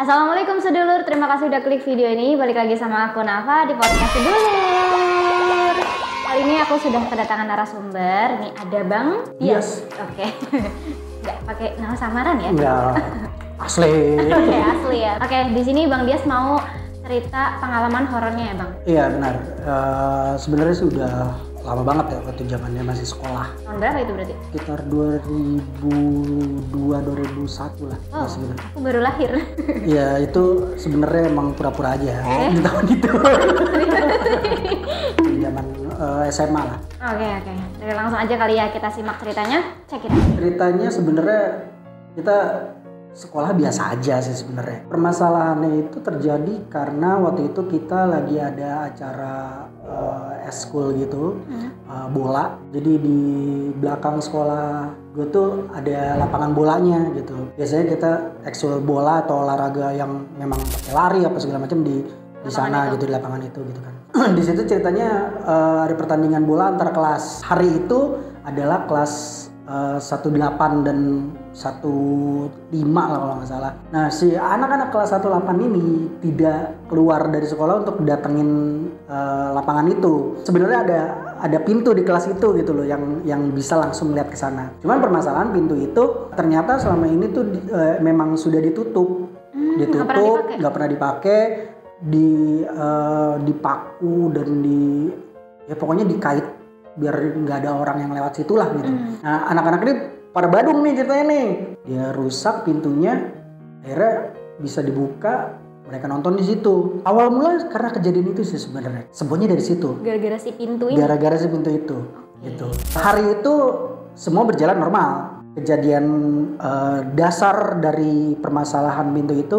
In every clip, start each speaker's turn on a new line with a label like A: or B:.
A: Assalamualaikum sedulur, terima kasih udah klik video ini. Balik lagi sama aku Nafa di podcast sedulur. Kali ini aku sudah kedatangan narasumber. Ini ada Bang Dias. Oke. Nggak pakai nama samaran ya?
B: Enggak. Asli.
A: Oke, asli ya. Oke, di sini Bang Dias mau cerita pengalaman horornya ya Bang?
B: Iya benar. Sebenarnya sudah lama banget ya waktu zamannya masih sekolah.
A: Tahun berapa itu berarti?
B: Sekitar 2002-2001 lah.
A: Oh, aku baru lahir.
B: Iya itu sebenarnya emang pura-pura aja di tahun itu. Di zaman SMA lah.
A: Oke. Jadi langsung aja kali ya kita simak ceritanya. Cek it out.
B: Ceritanya sebenarnya kita sekolah biasa aja sih sebenarnya. Permasalahannya itu terjadi karena waktu itu kita lagi ada acara eskul gitu, bola. Jadi di belakang sekolah gue tuh ada lapangan bolanya gitu. Biasanya kita ekskul bola atau olahraga yang memang pakai lari apa segala macam di sana gitu, di lapangan itu gitu kan. Di situ ceritanya ada pertandingan bola antar kelas. Hari itu adalah kelas 18 dan 15 lah kalau nggak salah. Nah si anak-anak kelas 18 ini tidak keluar dari sekolah untuk datengin lapangan itu. Sebenarnya ada pintu di kelas itu gitu loh yang bisa langsung lihat ke sana. Cuman permasalahan pintu itu ternyata selama ini tuh memang sudah ditutup, nggak pernah dipakai, dipaku dan pokoknya dikait biar nggak ada orang yang lewat situ lah gitu. Nah anak-anak ini pada badung nih ceritanya nih. Dia rusak pintunya, akhirnya bisa dibuka, mereka nonton di situ. Awal mula karena kejadian itu sih sebenarnya. Semuanya dari situ.
A: Gara-gara si pintu ini.
B: Gara-gara si pintu itu. Gitu. Hari itu semua berjalan normal. Kejadian dasar dari permasalahan pintu itu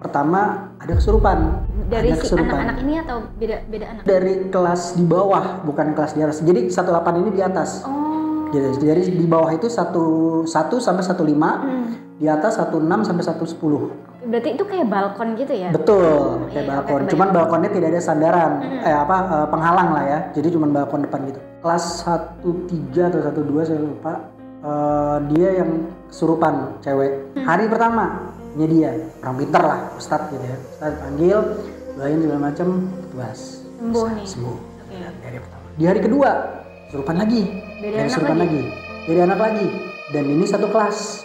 B: pertama ada kesurupan.
A: Dari si anak-anak ini atau beda anak?
B: Dari kelas di bawah, bukan kelas di atas. Jadi 18 ini di atas.
A: Oh.
B: Gitu. Jadi di bawah itu 1 sampai 15, di atas 16 sampai 110.
A: Berarti itu kayak balkon gitu ya?
B: Betul, kayak balkon. Cuman balkonnya tidak ada sandaran, penghalang lah ya. Jadi cuman balkon depan gitu. Kelas 13 atau 12 saya lupa. Dia yang kesurupan cewek. Hari pertama dia orang pintar lah, Ustadz gitu ya. Ustadz panggil, doain segala macam, tuas.
A: Sembuh nih.
B: Sembuh. Okay. Dari pertama. Di hari kedua, kesurupan lagi. Dari anak lagi. Dan ini satu kelas.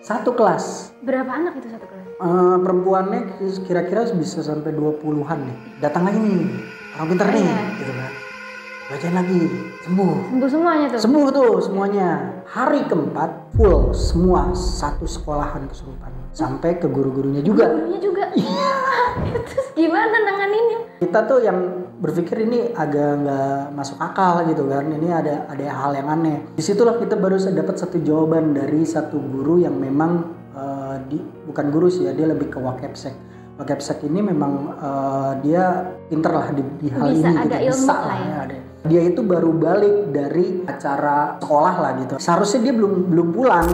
B: Satu kelas.
A: Berapa anak itu satu kelas?
B: Perempuannya kira-kira bisa sampai 20-an nih. Datang lagi nih, orang pintar nih, gitu kan. Bacain lagi, sembuh.
A: Sembuh semuanya tuh?
B: Sembuh tuh semuanya. Hari keempat full semua satu sekolahan kesurupan. Sampai ke guru-gurunya juga.
A: Gurunya juga? Iya. Terus gimana nanganinnya?
B: Kita tuh yang berpikir ini agak nggak masuk akal gitu kan. Ini ada hal yang aneh. Disitulah kita baru dapat satu jawaban dari satu guru yang memang bukan guru sih ya, dia lebih ke wakepsek. Wakepsek ini memang dia pinter lah di hal
A: bisa,
B: ini.
A: Ada
B: gitu.
A: ilmu
B: Bisa
A: lah ya.
B: Ada. Dia itu baru balik dari acara sekolah lah gitu. Seharusnya dia belum pulang,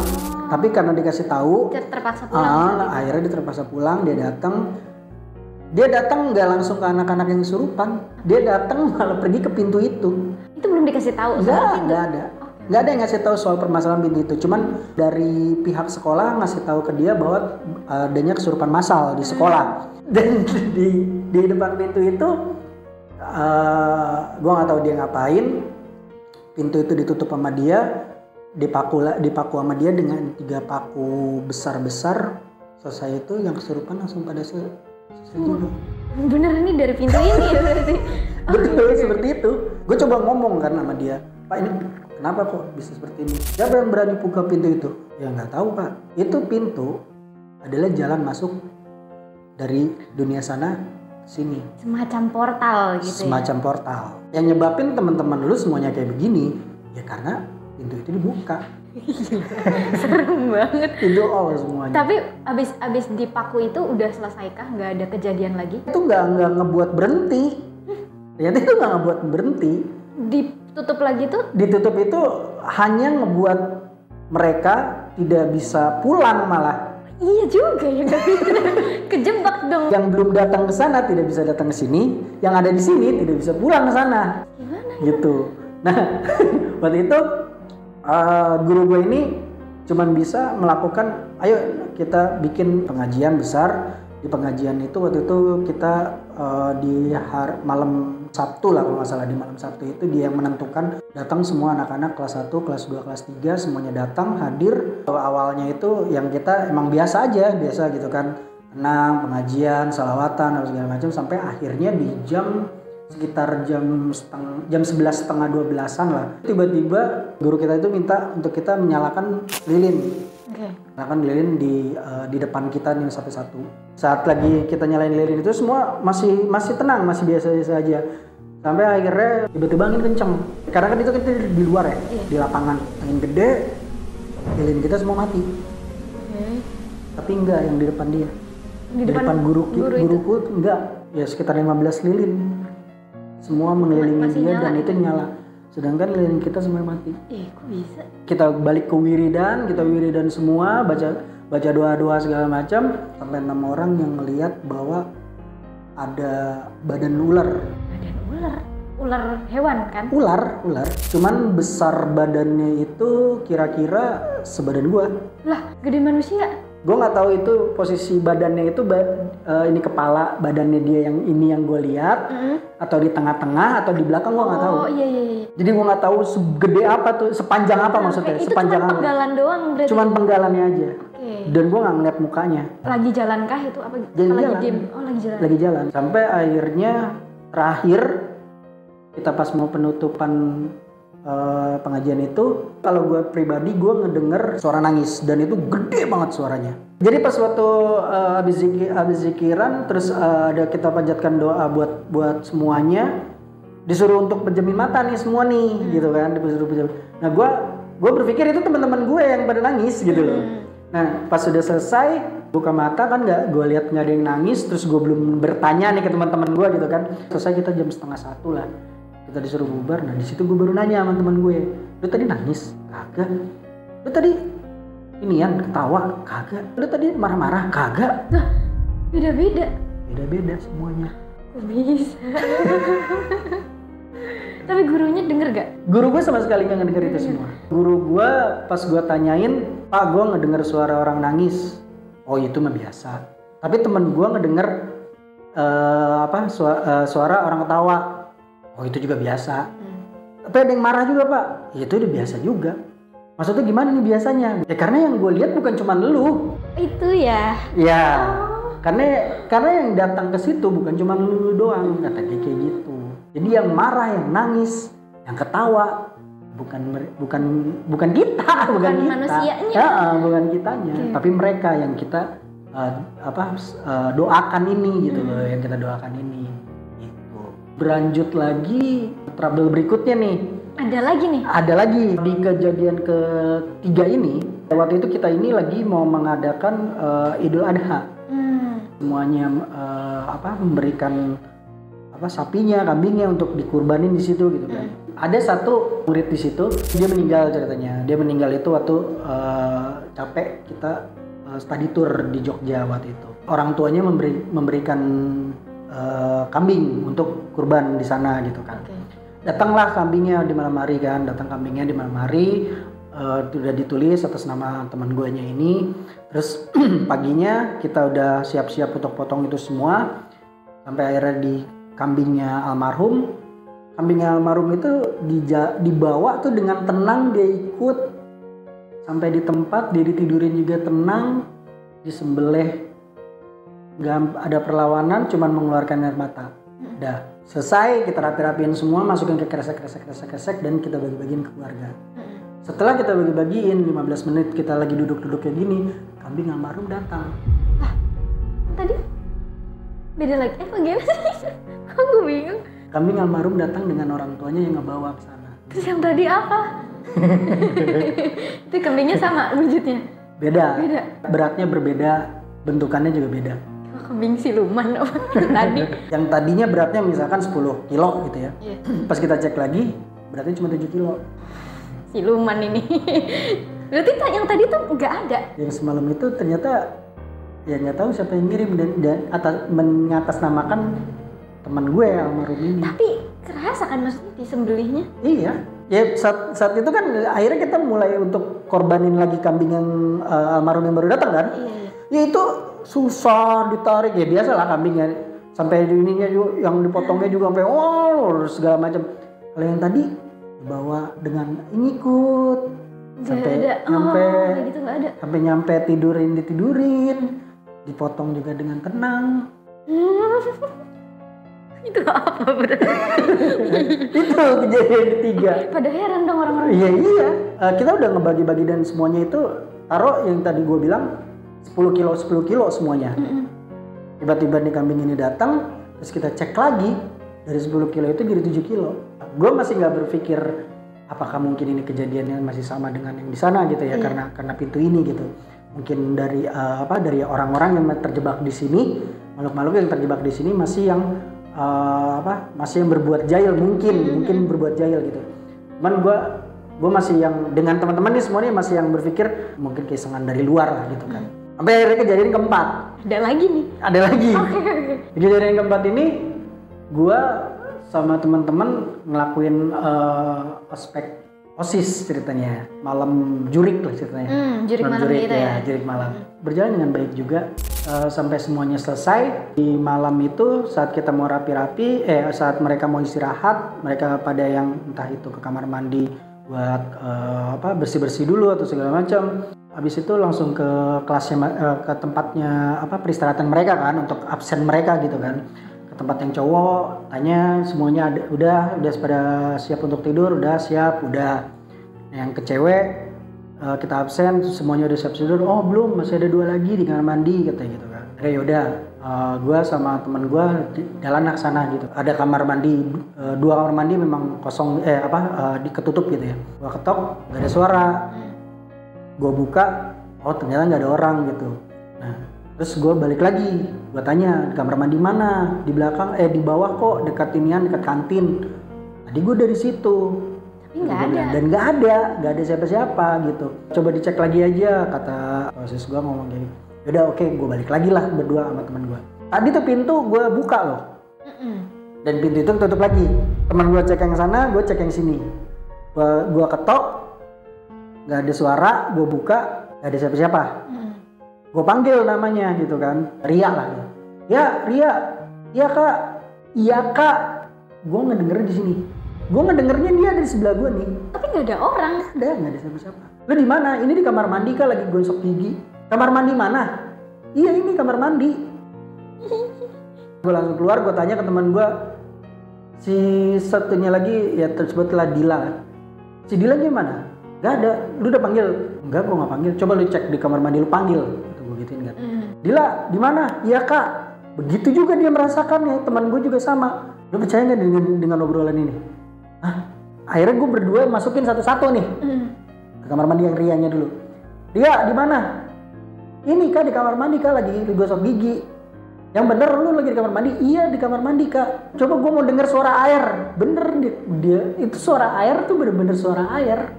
B: tapi karena dikasih tahu,
A: terpaksa pulang.
B: Akhirnya dia terpaksa pulang. Dia datang nggak langsung ke anak-anak yang kesurupan. Dia datang malah pergi ke pintu itu.
A: Itu belum dikasih tahu?
B: Nggak ada. Nggak ada yang ngasih tahu soal permasalahan pintu itu. Cuman dari pihak sekolah ngasih tahu ke dia bahwa adanya kesurupan massal di sekolah. Dan di depan pintu itu gue nggak tahu dia ngapain. Pintu itu ditutup sama dia, dipaku sama dia dengan 3 paku besar. Selesai itu yang kesurupan langsung pada selesai juga.
A: Bener ini dari pintu ini ya berarti?
B: Betul seperti itu. Gue coba ngomong kan sama dia, Pak ini kenapa kok bisa seperti ini? Siapa yang berani buka pintu itu? Ya nggak tahu Pak. Itu pintu adalah jalan masuk dari dunia sana sini.
A: Semacam portal gitu.
B: Semacam portal. Yang nyebabin teman-teman lu semuanya kayak begini, ya karena pintu itu dibuka.
A: Serem banget.
B: Itu all semuanya.
A: Tapi abis dipaku itu udah selesaikah? Nggak ada kejadian lagi?
B: Itu nggak ngebuat berhenti. Ternyata itu nggak ngebuat berhenti.
A: Ditutup lagi tuh?
B: Ditutup itu hanya ngebuat mereka tidak bisa pulang malah.
A: Iya juga ya, nggak bisa. Kejebak dong.
B: Yang belum datang ke sana tidak bisa datang ke sini, yang ada di sini tidak bisa pulang ke sana.
A: Gimana?
B: Gitu. Nah, waktu itu guru gue ini cuman bisa melakukan, ayo kita bikin pengajian besar. Di pengajian itu waktu itu kita di malam Sabtu lah kalau nggak salah, di malam Sabtu itu dia yang menentukan, datang semua anak-anak kelas 1, kelas 2, kelas 3 semuanya datang hadir. Awalnya itu yang kita emang biasa gitu kan, tenang, pengajian, salawatan atau segala macam, sampai akhirnya di sekitar jam 11 setengah 12-an lah, tiba-tiba guru kita itu minta untuk kita menyalakan lilin. Nyalakan lilin di depan kita nih satu-satu. Saat lagi kita nyalain lilin itu semua masih tenang, masih biasa-biasa aja. Sampai akhirnya tiba-tiba angin kenceng. Karena kan itu kita di luar ya, di lapangan. Angin gede, lilin kita semua mati. Tapi enggak yang di depan dia. Di depan guruku enggak. Ya sekitar 15 lilin. Semua mengelilingi dia dan itu nyala. Sedangkan lilin kita semua mati.
A: Kok bisa?
B: Kita balik ke wiridan, semua, baca doa-doa segala macam, sampai 6 orang yang melihat bahwa ada badan ular.
A: Badan ular? Ular hewan kan?
B: Ular. Cuman besar badannya itu kira-kira sebadan gua.
A: Lah, gede manusia?
B: Gue nggak tahu itu posisi badannya itu ini kepala badannya dia yang ini yang gue lihat atau di tengah-tengah atau di belakang, gue nggak tahu.
A: Iya.
B: Jadi gue nggak tahu segede apa tuh, sepanjang apa maksudnya?
A: Itu
B: sepanjang
A: cuma penggalan doang berarti.
B: Cuman penggalannya aja. Dan gue nggak ngeliat mukanya.
A: Lagi jalankah itu apa? Lagi jalan.
B: Sampai akhirnya terakhir kita pas mau penutupan pengajian itu, kalau gue pribadi gue ngedenger suara nangis dan itu gede banget suaranya. Jadi pas waktu habis zikiran terus ada kita panjatkan doa buat semuanya, disuruh untuk penjamin mata nih semua nih gitu kan, disuruh penjamin. Nah gue berpikir itu teman-teman gue yang pada nangis gitu loh. Nah pas sudah selesai buka mata kan nggak, gue lihat nggak ada yang nangis, terus gue belum bertanya nih ke teman-teman gue gitu kan. Selesai kita jam 12:30 lah. Kita disuruh bubar, nah di situ gue baru nanya sama teman gue, lu tadi nangis? Kagak. Lu tadi inian ketawa? Kagak. Lu tadi marah-marah? Kagak.
A: Nah, beda-beda
B: semuanya.
A: Kok bisa? Tapi gurunya denger gak?
B: Guru gue sama sekali gak ngedenger itu semua. Guru gue pas gue tanyain, Pak gue ngedenger suara orang nangis. Oh itu mah biasa. Tapi temen gue ngedenger suara orang ketawa. Oh itu juga biasa. Tapi ada yang marah juga Pak. Ya, itu udah biasa juga. Maksudnya gimana nih biasanya? Ya karena yang gue lihat bukan cuma lu.
A: Itu ya.
B: Ya. Karena yang datang ke situ bukan cuma lu doang, kata dia kayak gitu. Jadi yang marah, yang nangis, yang ketawa bukan kita, bukan
A: manusianya.
B: Bukan kitanya, tapi mereka yang kita doakan ini gitu loh, yang kita doakan ini. Berlanjut lagi trouble berikutnya nih. Ada lagi di kejadian ketiga ini. Waktu itu kita ini lagi mau mengadakan Idul Adha. Semuanya memberikan sapinya, kambingnya untuk dikurbanin di situ gitu kan. Ada satu murid di situ, dia meninggal ceritanya. Dia meninggal itu waktu capek kita study tour di Jogja waktu itu. Orang tuanya memberikan kambing untuk kurban di sana gitu kan. Datanglah kambingnya di malam hari kan, udah ditulis atas nama teman gue nya ini. Terus paginya kita udah siap-siap untuk potong itu semua. Sampai akhirnya di kambingnya almarhum itu dibawa tuh dengan tenang, dia ikut sampai di tempat, dia ditidurin juga tenang, disembelih. Gak ada perlawanan, cuman mengeluarkan air mata. Udah selesai, kita rapi-rapiin semua, masukin ke kresek dan kita bagi-bagiin ke keluarga. Setelah kita bagi-bagiin 15 menit kita lagi duduk-duduk kayak gini, kambing almarhum datang.
A: Tadi beda lagi, kok gimana sih? Kok gue bingung.
B: Kambing almarhum datang dengan orang tuanya yang ngebawa ke sana.
A: Terus yang tadi apa? Itu kambingnya sama wujudnya?
B: Beda. Beratnya berbeda, bentukannya juga beda.
A: Kambing siluman tadi.
B: Yang tadinya beratnya misalkan 10 kilo gitu ya. Pas kita cek lagi, beratnya cuma 7 kilo.
A: Siluman ini. Berarti yang tadi tuh nggak ada.
B: Yang semalam itu ternyata ya nggak tahu siapa yang ngirim dan mengatasnamakan teman gue almarhum ini.
A: Tapi kerasa kan maksudnya disembelihnya?
B: Iya. Ya saat itu kan akhirnya kita mulai untuk korbanin lagi kambing yang almarhum yang baru datang kan. Ya itu susah ditarik, ya biasa lah kambingnya sampai ininya juga yang dipotongnya juga sampai segala macam. Kalau yang tadi dibawa dengan ngikut sampai nyampe ditidurin, dipotong juga dengan tenang.
A: Itu apa berarti?
B: Itu kejadian ketiga.
A: Pada heran dong orang-orang.
B: Iya. Kita udah ngebagi-bagi dan semuanya itu taruh yang tadi gue bilang 10 kilo semuanya. Tiba-tiba nih kambing ini datang, terus kita cek lagi dari 10 kilo itu jadi 7 kilo. Gue masih nggak berpikir apakah mungkin ini kejadiannya masih sama dengan yang di sana gitu ya, karena pintu ini gitu. Mungkin dari orang-orang yang terjebak di sini, makhluk-makhluk yang terjebak di sini masih yang masih yang berbuat jahil, mungkin berbuat jahil gitu. Cuman gue masih yang dengan teman-teman nih semuanya masih yang berpikir mungkin keisengan dari luar lah gitu kan. Sampai akhirnya kejadian keempat.
A: Ada lagi. Okay.
B: Kejadian yang keempat ini gue sama teman-teman ngelakuin ospek OSIS ceritanya, malam jurik lah ceritanya.
A: Jurik malam gitu ya.
B: Jurik malam. Berjalan dengan baik juga sampai semuanya selesai. Di malam itu saat kita mau rapi-rapi, saat mereka mau istirahat, mereka pada yang entah itu ke kamar mandi buat bersih-bersih dulu atau segala macam. Habis itu langsung ke kelasnya, ke tempatnya peristirahatan mereka kan, untuk absen mereka gitu kan. Ke tempat yang cowok, tanya semuanya udah pada siap untuk tidur, udah siap, udah. Yang ke cewek kita absen, semuanya udah siap tidur. Oh belum, masih ada 2 lagi di kamar mandi katanya gitu kan. Yaudah, gue sama teman gue jalan ke sana gitu. Ada kamar mandi, 2 kamar mandi memang kosong, ketutup gitu ya. Gue ketok, gak ada suara. Gue buka, oh ternyata nggak ada orang gitu. Nah, terus gue balik lagi, gue tanya kamar mandi mana? Di belakang, di bawah kok, dekat kantin. Tadi gue dari situ.
A: Tapi nggak ada.
B: Dan nggak ada siapa-siapa gitu. Coba dicek lagi aja, kata OSIS gue ngomong kayak gitu. Yaudah oke, gue balik lagi lah berdua sama teman gue. Tadi tuh pintu gue buka loh. Dan pintu itu tutup lagi. Teman gue cek yang sana, gue cek yang sini. Gue ketok. Gak ada suara, gue buka, gak ada siapa-siapa. Gue panggil namanya gitu kan, Ria lah. Ya, Ria, iya kak. Gue ngedenger di sini. Gue ngedengernya dia ada di sebelah gue nih.
A: Tapi gak ada orang.
B: Gak ada siapa-siapa. Lo di mana? Ini di kamar mandi kak, lagi gosok gigi. Kamar mandi mana? Iya ini kamar mandi. Gue langsung keluar, gue tanya ke teman gue. Si satunya lagi ya tersebutlah Dila. Si Dila gimana? Gak ada, lu udah panggil? Enggak, gue gak panggil. Coba lu cek di kamar mandi, lu panggil. Gue gituin kan. Dila, di mana? Iya kak. Begitu juga dia merasakannya. Teman gue juga sama. Lu percaya nggak dengan obrolan ini? Akhirnya gue berdua masukin satu-satu nih ke kamar mandi yang Rianya dulu. Ria, di mana? Ini kak di kamar mandi kak, lagi gosok gigi. Yang bener lu lagi di kamar mandi? Iya di kamar mandi kak. Coba gue mau denger suara air. Bener dia itu suara air tuh bener-bener suara air.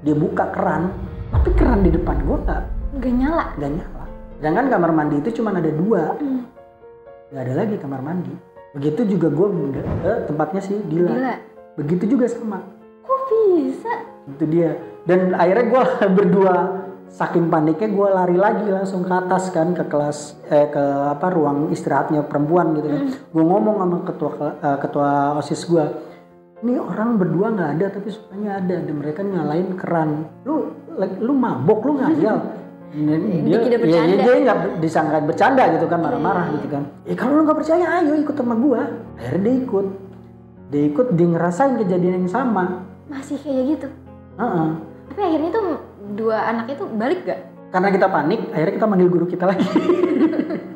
B: Dia buka keran, tapi keran di depan gue
A: gak nyala.
B: Sedangkan kamar mandi itu cuma ada 2, gak ada lagi kamar mandi. Begitu juga gue tempatnya si Dila. Begitu juga sama.
A: Kok bisa?
B: Itu dia. Dan akhirnya gue berdua saking paniknya gue lari lagi langsung ke atas kan, ke kelas ruang istirahatnya perempuan gitu kan. Gue ngomong sama ketua OSIS gue. Ini orang berdua nggak ada tapi suaranya ada dan mereka nyalain keran. Lu mabok, lu ngayal. Dia nggak disangka bercanda gitu kan, marah-marah gitu kan. Kalau lu nggak percaya, ayo ikut sama gua. Akhirnya dia ikut, dia ngerasain kejadian yang sama.
A: Masih kayak gitu. Tapi akhirnya tuh 2 anak itu balik gak?
B: Karena kita panik, akhirnya kita manggil guru kita lagi.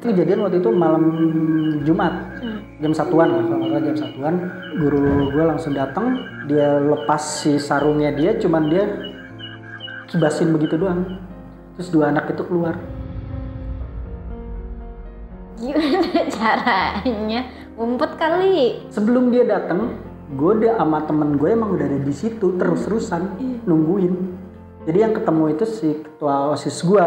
B: Itu kejadian waktu itu malam Jumat. Jam 1-an lah, kalau nggak salah jam 1-an. Guru gue langsung datang, dia lepas si sarungnya dia, cuman dia kibasin begitu doang. Terus 2 anak itu keluar.
A: Gimana caranya? Ngumpet kali.
B: Sebelum dia datang, gue udah sama temen gue emang udah ada di situ terus-terusan nungguin. Jadi yang ketemu itu si ketua OSIS gue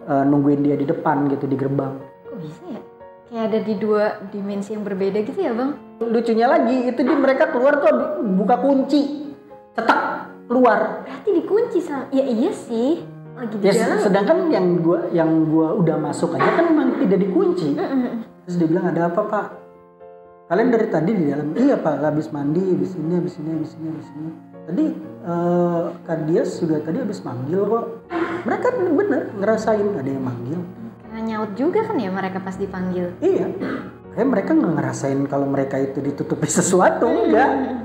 B: nungguin dia di depan gitu, di gerbang.
A: Kok bisa ya? Kayak ada di 2 dimensi yang berbeda gitu ya bang?
B: Lucunya lagi itu mereka keluar tuh buka kunci. cetak keluar.
A: Berarti dikunci sama. Ya iya sih. Lagi di dalam.
B: Sedangkan yang gua udah masuk aja kan memang tidak dikunci. Terus dia bilang, ada apa Pak? Kalian dari tadi di dalam? Iya Pak, habis mandi, habis ini. Tadi Kak Dias juga tadi habis manggil kok. Mereka bener ngerasain ada yang manggil.
A: Karena nyaut juga kan ya mereka pas dipanggil.
B: Iya. Kayak mereka nggak ngerasain kalau mereka itu ditutupi sesuatu, enggak.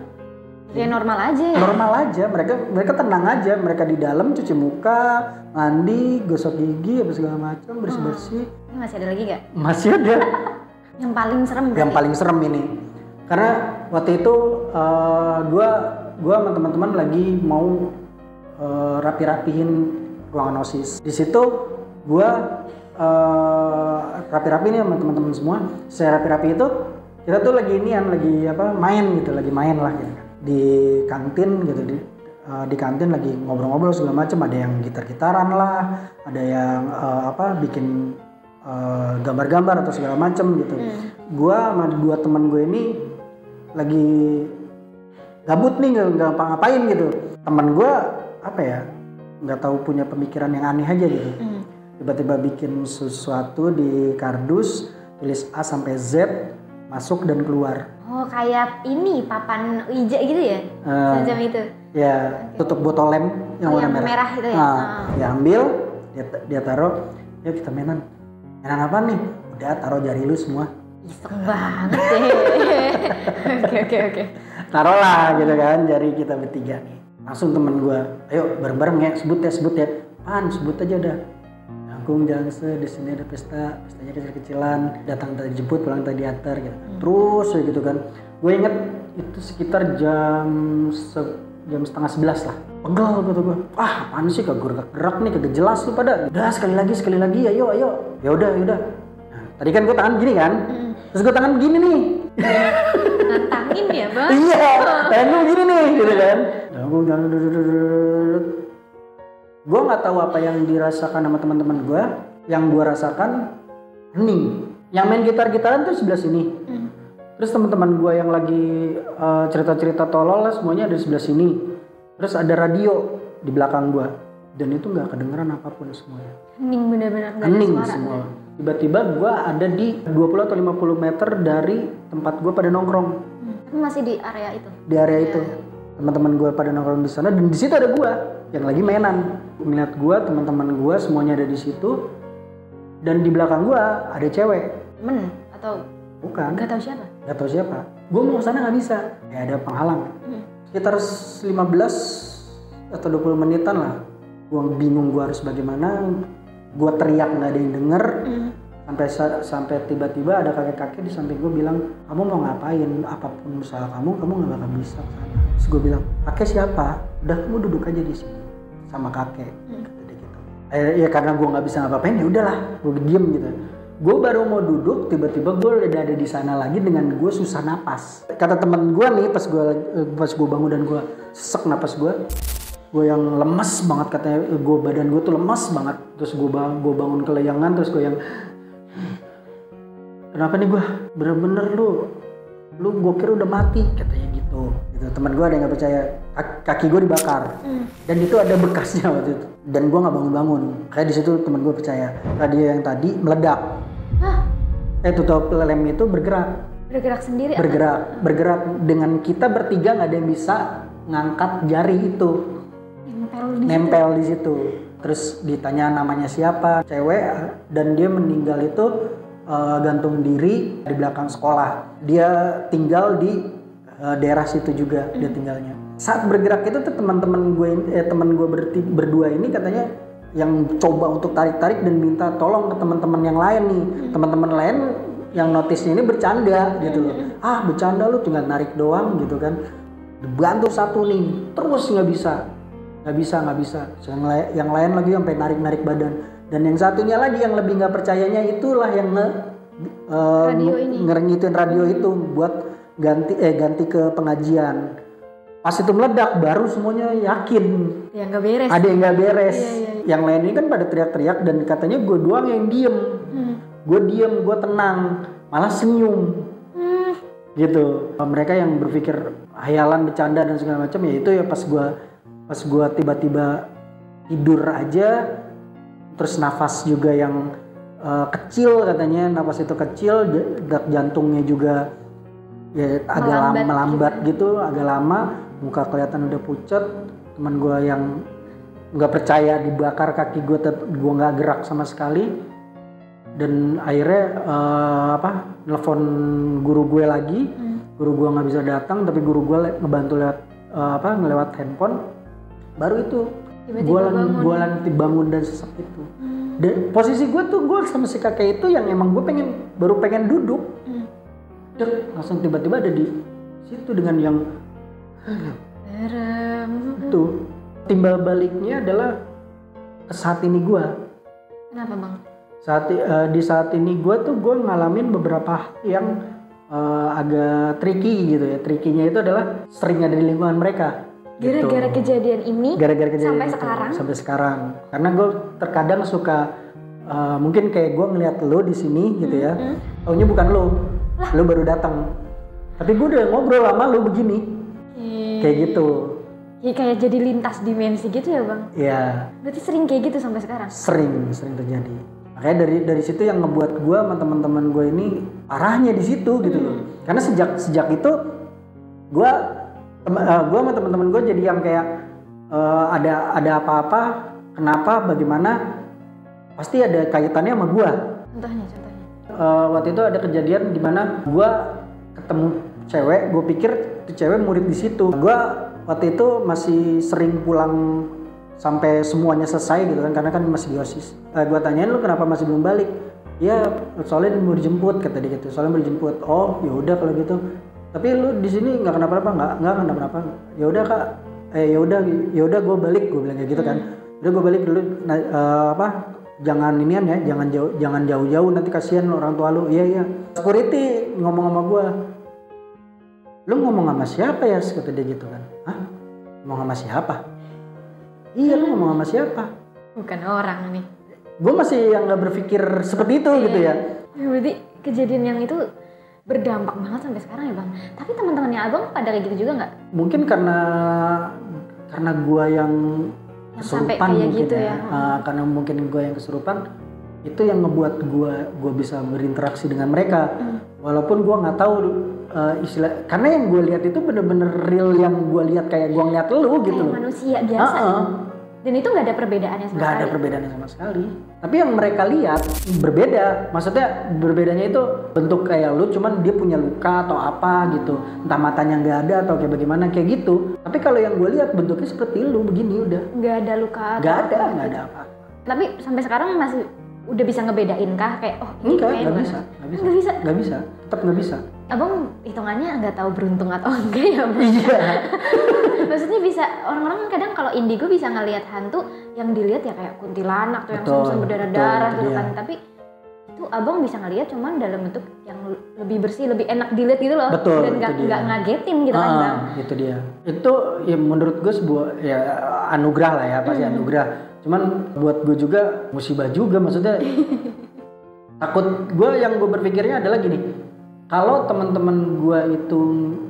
A: Ya normal aja ya.
B: Normal aja, mereka tenang aja, mereka di dalam cuci muka, mandi, gosok gigi, apa segala macam, bersih-bersih.
A: Ini masih ada lagi gak?
B: Masih ada.
A: Yang paling serem berarti?
B: Yang paling serem ini, karena waktu itu gua sama teman-teman lagi mau rapi-rapihin ruangan OSIS. Di situ gua rapi-rapi nih sama teman-teman semua. Saya rapi-rapi itu kita tuh lagi main lah gitu. Di kantin gitu, di kantin lagi ngobrol-ngobrol segala macam, ada yang gitar-gitaran lah, ada yang bikin gambar-gambar atau segala macam gitu. Gua sama dua teman gue ini lagi gabut nih, nggak ngapa-ngapain gitu. Teman gue nggak tahu, punya pemikiran yang aneh aja gitu. Tiba-tiba bikin sesuatu di kardus, tulis A sampai Z, masuk dan keluar.
A: Oh, kayak ini papan Ouija gitu ya? Semacam itu.
B: Ya, tutup botol lem yang warna
A: merah itu ya.
B: Dia ambil, dia taruh, yuk kita mainan. Mainan apa nih? Udah, taruh jari lu semua.
A: Iseng banget deh. Oke.
B: Taruh lah gitu kan, jari kita bertiga nih. Langsung temen gue, ayo bareng-bareng ya, sebut ya. Pan, sebut aja udah. Agung jangan di sini ada pestanya kecil-kecilan, datang tadi jemput, pulang tadi diantar gitu. Terus gitu kan. Gue inget itu sekitar jam 10:30 lah. Pegel gitu gue. Apaan sih kagak gerak nih, kagak jelas lu pada. Udah sekali lagi, ayo. Ya udah. Nah, tadi kan gue tangan gini kan. Terus gue tangan begini nih.
A: Nantangin ya, Bang.
B: Iya, tangan gue gini nih gitu kan. Gue nggak tahu apa yang dirasakan sama teman-teman gue. Yang gue rasakan hening. Yang main gitar-gitaran tuh sebelah sini. Terus teman-teman gue yang lagi cerita-cerita tolol lah semuanya ada di sebelah sini. Terus ada radio di belakang gue. Dan itu nggak kedengeran apapun semuanya.
A: Hening benar-benar nggak ada
B: hening
A: suara.
B: Semua. Tiba-tiba gue ada di 20 atau 50 meter dari tempat gue pada nongkrong.
A: Tapi masih di area itu?
B: Di area itu. Teman-teman gue pada nongkrong di sana dan di situ ada gue yang lagi mainan. Ngeliat gue, teman-teman gue semuanya ada di situ. Dan di belakang gue ada cewek.
A: Temen atau?
B: Bukan.
A: Gak tahu siapa?
B: Gak tahu siapa. Gue mau kesana nggak bisa. Ya ada penghalang. Sekitar 15 atau 20 menitan lah. Gue bingung gue harus bagaimana. Gue teriak nggak ada yang denger. Sampai tiba-tiba ada kakek-kakek di samping gue bilang, kamu mau ngapain? Apapun usaha kamu nggak bakal bisa kesana. Terus gue bilang, kakek siapa? Udah kamu duduk aja di sini sama kakek. Kata dia gitu. Ya karena gue nggak bisa ngapa-ngapain ya udahlah, gue diem gitu. Gue baru mau duduk, tiba-tiba gue udah ada di sana lagi dengan gue susah napas. Kata temen gue nih, pas gue bangun dan gue sesek napas gue yang lemes banget katanya, badan gue tuh lemes banget. Terus gue bangun kelayangan, terus gue yang kenapa nih gue bener-bener lu gue kira udah mati katanya gitu. Teman gue ada yang nggak percaya, kaki gue dibakar dan itu ada bekasnya waktu itu. Dan gue nggak bangun-bangun. Kayak di situ teman gue percaya radio yang tadi meledak. Tutup lem itu bergerak
A: sendiri.
B: Bergerak dengan kita bertiga nggak ada yang bisa ngangkat jari itu. Nempel di situ. Terus ditanya namanya siapa, cewek, dan dia meninggal itu gantung diri di belakang sekolah. Dia tinggal di daerah situ juga dia tinggalnya. Saat bergerak itu tuh teman gue berdua ini katanya yang coba untuk tarik-tarik dan minta tolong ke teman-teman yang lain nih. Teman-teman lain yang notice ini bercanda gitu loh. Bercanda lu tinggal narik doang gitu kan. Dibantu satu nih, terus nggak bisa. Yang lain lagi sampai narik badan. Dan yang satunya lagi yang lebih nggak percayanya itulah yang ngerengitin radio itu buat ganti ke pengajian. Pas itu meledak baru semuanya yakin.
A: Ya nggak beres.
B: Ada yang nggak beres.
A: Iya.
B: Yang lain ini kan pada teriak-teriak dan katanya gue doang yang diem. Gue diem, gue tenang, malah senyum. Gitu. Mereka yang berpikir hayalan, bercanda dan segala macam. Ya itu ya pas gue tiba-tiba tidur aja, terus nafas juga yang kecil katanya, nafas itu kecil, detak jantungnya juga ya agak melambat gitu, agak lama, muka kelihatan udah pucat. Teman gue yang nggak percaya dibakar kaki gue nggak gerak sama sekali, dan akhirnya nelfon guru gue lagi. Guru gue nggak bisa datang, tapi guru gue ngebantu ngelewat handphone. Baru itu gue lagi bangun dan sesek itu. Dan posisi gue sama si kakek itu yang emang gue baru pengen duduk, langsung tiba-tiba ada di situ dengan yang tuh. Timbal baliknya adalah ke saat ini gue.
A: Kenapa bang?
B: Di saat ini gue ngalamin beberapa hal yang agak tricky gitu ya. Trickynya itu adalah sering ada di lingkungan mereka.
A: Gara-gara kejadian ini sampai sekarang.
B: Karena gue terkadang suka mungkin kayak gue ngeliat lo di sini gitu ya. Taunya bukan lo baru datang. Tapi gue udah ngobrol sama lo begini. Kayak gitu.
A: Ya kayak jadi lintas dimensi gitu ya bang?
B: Iya.
A: Berarti sering kayak gitu sampai sekarang?
B: Sering terjadi. Makanya dari situ yang ngebuat gue sama teman-teman gue ini parahnya di situ gitu loh. Karena sejak itu gue sama teman-teman gue jadi yang kayak ada apa-apa, kenapa, bagaimana, pasti ada kaitannya sama gue.
A: Contohnya.
B: Waktu itu ada kejadian di mana gue ketemu cewek, gue pikir tuh cewek murid di situ. Gue waktu itu masih sering pulang sampai semuanya selesai gitu kan, karena kan masih di OSIS. Gue tanyain, lu kenapa masih belum balik? Ya soalnya mau dijemput, kata dia gitu. Soalnya mau dijemput. Oh ya udah kalau gitu. Tapi lu di sini nggak kenapa-napa? Nggak kenapa-napa. Ya udah kak. Ya udah gue balik, gue bilang kayak gitu kan. Udah gue balik dulu. Jangan inian ya, jangan jauh-jauh, nanti kasihan orang tua lu. Iya. Security ngomong sama gue. Lu ngomong sama siapa ya? Kata dia gitu kan. Hah? Ngomong sama siapa? Iya, lu ngomong sama siapa?
A: Bukan orang nih.
B: Gue masih yang nggak berpikir seperti itu gitu ya.
A: Berarti kejadian yang itu berdampak banget sampai sekarang ya bang. Tapi teman-temannya abang pada kayak gitu juga nggak?
B: Mungkin karena gue yang kesurupan mungkin gitu ya. Karena mungkin gue yang kesurupan, itu yang ngebuat gue bisa berinteraksi dengan mereka. Walaupun gue nggak tahu istilah, karena yang gue lihat itu bener-bener real, yang gue lihat kayak gue ngeliat lu gitu loh.
A: Manusia biasa. Dan itu nggak ada perbedaannya sama sekali.
B: Nggak ada perbedaannya sama sekali. Tapi yang mereka lihat berbeda. Maksudnya berbedanya itu bentuk kayak lu, cuman dia punya luka atau apa gitu. Entah matanya nggak ada atau kayak bagaimana kayak gitu. Tapi kalau yang gue lihat bentuknya seperti lu begini udah.
A: Nggak ada luka.
B: Nggak ada apa.
A: Tapi sampai sekarang masih udah bisa ngebedain kah kayak ini
B: nggak bisa. Tetap nggak bisa.
A: Abang hitungannya nggak tahu beruntung atau enggak ya bang?
B: Iya.
A: Maksudnya bisa, orang-orang kadang kalau indigo bisa ngelihat hantu yang dilihat ya kayak kuntilanak tuh yang sumsum berdarah-darah gitu kan. Tapi itu abang bisa ngelihat cuman dalam bentuk yang lebih bersih, lebih enak dilihat gitu loh.
B: Betul,
A: dan nggak ngagetin gitu kan bang.
B: Itu dia. Itu ya menurut gue sebuah ya anugerah lah ya, pasti anugerah. Cuman buat gue juga musibah juga, maksudnya takut gue, yang gue berpikirnya adalah gini. Kalau teman-teman gue itu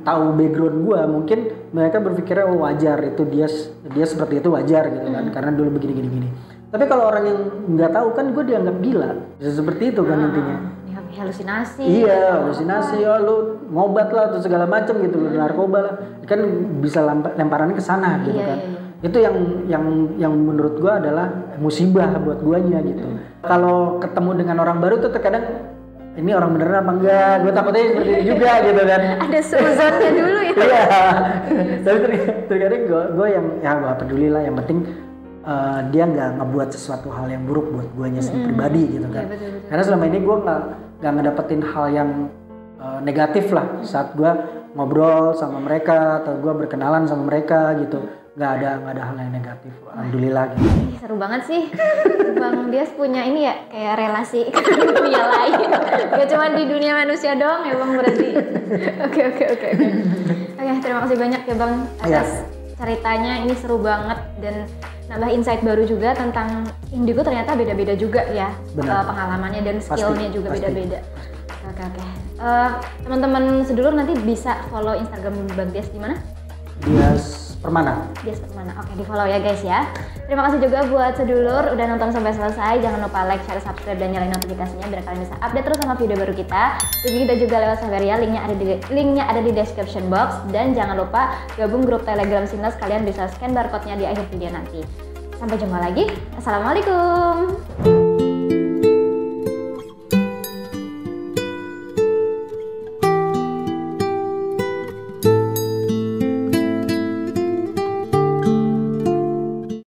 B: tahu background gue, mungkin mereka berpikirnya oh wajar, itu dia seperti itu wajar gitu kan, karena dulu begini. Tapi kalau orang yang nggak tahu kan gue dianggap gila, bisa seperti itu kan intinya.
A: Halusinasi.
B: Iya, halusinasi, oh lu ngobat lah atau segala macam gitu, lu narkoba lah, kan bisa lemparannya ke sana gitu kan. Iya. Itu yang menurut gue adalah musibah buat guanya gitu. Kalau ketemu dengan orang baru tuh terkadang ini orang beneran apa enggak, gue takutnya seperti itu juga gitu kan.
A: Ada suzonnya dulu ya.
B: Iya. Tapi terkadang gue yang ya gue peduli lah, yang penting dia nggak ngebuat sesuatu hal yang buruk buat guanya sendiri pribadi gitu kan. Ya, betul. Karena selama ini gue nggak ngedapetin hal yang negatif lah saat gue ngobrol sama mereka atau gue berkenalan sama mereka gitu. Nggak ada hal yang negatif, alhamdulillah gitu.
A: Seru banget sih Bang Dias punya ini ya, kayak relasi ke dunia lain, gak cuma di dunia manusia doang ya Bang berarti. Oke, terima kasih banyak ya Bang atas ceritanya, ini seru banget dan nambah insight baru juga tentang indigo, ternyata beda-beda juga ya pengalamannya dan skillnya juga beda-beda. Oke. Teman-teman sedulur nanti bisa follow Instagram Bang Dias di mana?
B: Dias Permana.
A: Dias Permana. Oke, di follow ya guys ya. Terima kasih juga buat sedulur udah nonton sampai selesai. Jangan lupa like, share, subscribe, dan nyalain notifikasinya biar kalian bisa update terus sama video baru kita. Dukung kita juga lewat Saveria, linknya ada di description box. Dan jangan lupa gabung grup Telegram Sinles, kalian bisa scan barcode-nya di akhir video nanti. Sampai jumpa lagi. Assalamualaikum.